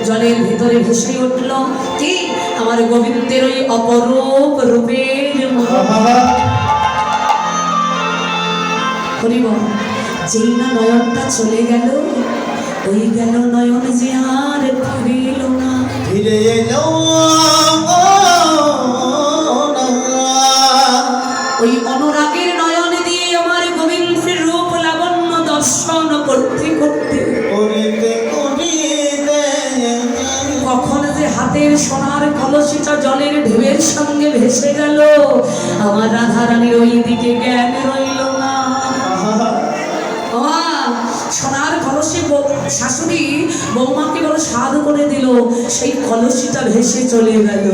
জলের ভিতরে ভেসে উঠল কি আমার গোবিন্দের ওই অপরূপ রূপের হরিব। যেই না নয়নটা চলে গেল, ওই গেল নয়ন যে আর ফিরিল না, ফিরে এলো ওই অনুরাগের নয়ন দিয়ে আমার গোবিন্দের রূপ লাবণ্য দর্শন করতে করতে কখন যে হাতের সোনার কলসিটা জলের ঢেউয়ের সঙ্গে ভেসে গেল, আমার রাধা রানীর ওই দিকে জ্ঞান রইল না। সোনার কলসি শাশুড়ি বৌমাকে বড় সাধু করে দিল, সেই কলসিটা ভেসে চলে গেল।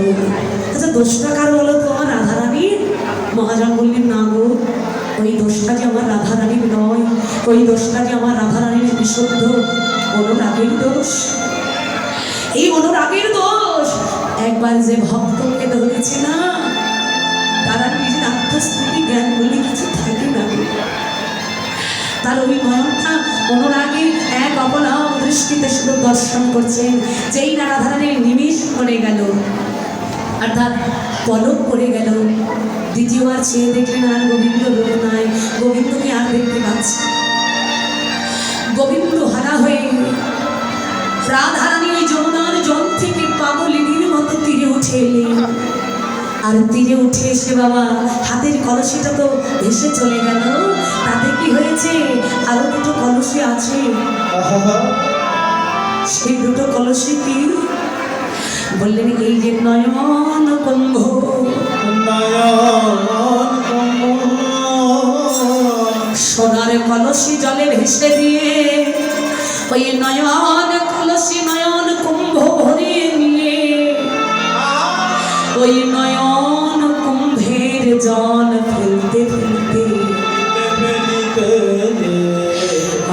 আচ্ছা দোষটা কার বলো তো? আমার রাধা রানীর? মহাজন বললেন না গো, ওই দোষটা যে আমার রাধা রানীর নয়, ওই দোষটা যে আমার রাধা রানীর বিশুদ্ধ অনুরাগের দোষ। এই অনুরাগের দোষ একবার যে ভক্তকে ধরেছে না, তারা নিজের আত্মস্থিতি জ্ঞান বলে কিছু থাকে না। তার ওই নয়নটা অনুরাগী এক অপলক দৃষ্টিতে শুধু দর্শন করছেন। যেই না রাধারানীর নিমিষ পড়ে গেল, অর্থাৎ পলক পড়ে গেল, দ্বিতীয়বার চেয়ে দেখলেন আর গোবিন্দ রূপ নাই, গোবিন্দকে আর দেখতে পাচ্ছে। গোবিন্দ হারা হয়ে রাধারানী ওই যমুনার জল থেকে পাগলিনীর মতো তীরে উঠে এলেন। আর তীরে উঠে এসে বাবা হাতের কলসিটা তো ভেসে চলে গেল, তাতে কি হয়েছে? আরো দুটো কলসি আছে। সেই দুটো কলসি কি বললেন? এই যে নয়ন কুম্ভ, সোনার কলসি জলে ভেসে দিয়ে ওই নয়ন কলসি নয়ন কুম্ভ ভরিয়ে নিয়ে ওই নয়ন কুম্ভের জল ফেলতে ফেলতে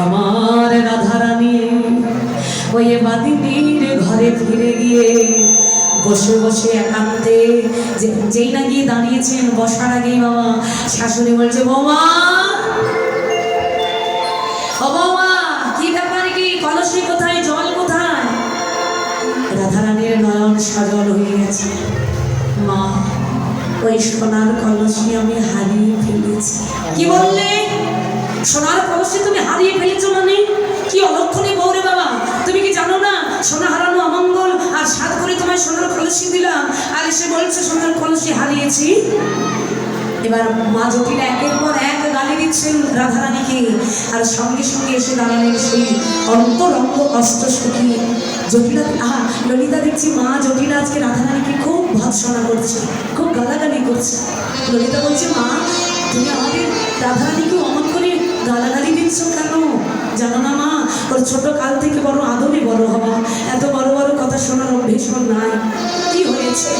আমার রাধারানী ওই বাদিনীর ঘরে ফিরে গিয়ে বসে বসে একান্তে যেই না গিয়ে দাঁড়িয়েছেন, বসার আগেই বাবা শাশুড়ি বলছে, বৌমা ও বৌমা, কি ব্যাপার, কি কলসি কোথায়, জল কোথায়? রাধারানীর নয়ন সজল হয়ে গেছে। মা, ওই সোনার কলসি আমি হারিয়ে ফেলেছি। কি বললে? সোনার কলসি তুমি হারিয়ে ফেলেছো মানে? কি অলক্ষণে বউরে বাবা, তুমি কি জানো না সোনা হারানো অমঙ্গল? আর সাত করে তোমায় সোনার কলসি দিলাম, আর এসে বলছে সোনার কলসি হারিয়েছি। এবার মা জটিলা একের পর এক গালি দিচ্ছেন রাধারানীকে, আর সঙ্গে সঙ্গে এসে দাঁড়ালেন সেই অন্তরঙ্গ অষ্টসখী জটিলা। ললিতা দেখছি মা জটিলা আজকে রাধারানীকে খুব ভৎসনা করছে, খুব গালাগালি করছে। ললিতা বলছে, মা তুমি আমাদের রাধারানীকে অমন করে গালাগালি দিচ্ছ কেন? জানো না মা, ওর ছোট কাল থেকে বড় আদরে বড় হওয়া, এত বড় বড় কথা শোনার অভ্যেস নাই। কি হয়েছে?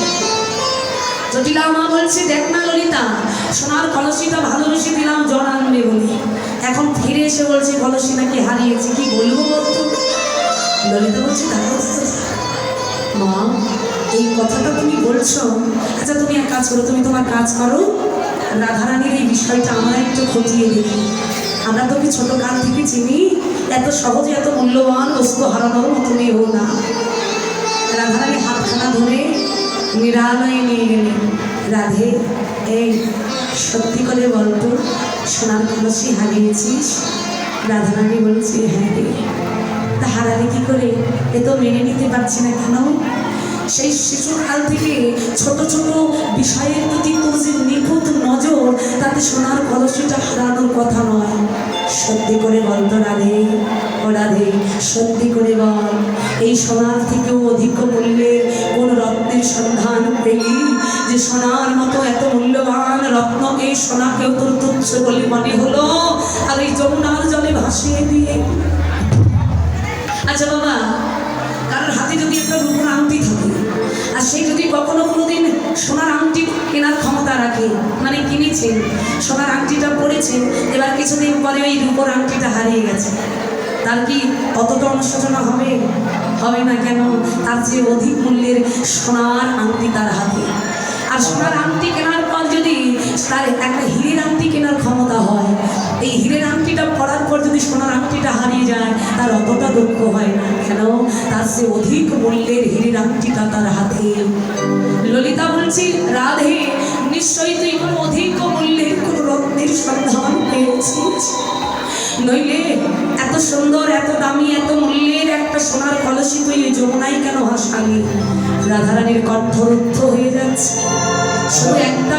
জটিলা মা বলছে, দেখ না ললিতা, সোনার কলসিটা ভালোবেসে দিলাম জ্বর আনবে বলে, এখন ফিরে এসে বলছে কলসি নাকি হারিয়েছে। কি বলবো বলতো? ললিতা বলছে, মা এই কথাটা তুমি বলছো, আচ্ছা তুমি এক কাজ করো, তুমি তোমার কাজ করো, রাধারানীর এই বিষয়টা আমরা একটু খতিয়ে দেখি। আমরা তো কি ছোট কাল থেকে চিনি, এত সহজে এত মূল্যবান বস্তু হারানোর মতো মেয়েও না। রাধারানী হাতখানা ধরে নিরালয়ে নিয়ে গেলেন। রাধে, এই সত্যি করে বলতো সোনার কলসি হারিয়েছিস? রাধারানী বলছে, হ্যাঁ রে। তা হারালে কি করে? এ তো মেনে নিতে পারছি না কেন? সেই শিশুকাল থেকে ছোট ছোট বিষয়ের প্রতি তোর যে নিখুঁত নজর, তাতে সোনার কলসিটা হারানোর কথা নয়। সত্যি করে বল তো রাধে, ও রাধে, সত্যি করে বল, এই সোনার থেকেও অধিক মূল্যের কোন রত্নের সন্ধান পেলি? যে সোনার মতো এত মূল্যবান রত্ন, এই সোনাকেও তোর তুচ্ছ বলে মনে হলো, আর এই যমুনার জলে ভাসিয়ে দিয়ে। আচ্ছা বাবা, কারোর হাতে যদি একটা রূপোর আংটি থাকে, আর সে যদি কখনো কোনোদিন সোনার আংটি কেনার ক্ষমতা রাখে, মানে কিনেছেন, সোনার আংটিটা পরেছেন, এবার কিছুদিন পরে ওই রূপোর আংটিটা হারিয়ে গেছে, তার কি কতটা অনুশোচনা হবে? হবে না কেন? তার চেয়ে অধিক মূল্যের সোনার আংটি তার হাতে। আর সোনার আংটি কেনার পর যদি তার একটা হীরের আংটি কেনার ক্ষমতা হয়, এই হীরের আংটিটা পরার পর যদি সোনার আংটিটা হারিয়ে যায় তার অতটা দুঃখ হয় না। কেন? তার সে অধিক মূল্যের হীরের আংটিটা তার হাতে। ললিতা বলছি, রাধে নিশ্চয়ই তুই কোনো অধিক মূল্যের কোনো রত্নের সন্ধান পেয়েছিস, নইলে এত সুন্দর, এত দামি, এত মূল্যের একটা সোনার কলসি তুই যমুনায় কেন ভাসালি? রাধারানীর কণ্ঠ রুদ্ধ হয়ে যাচ্ছে। শুধু একটা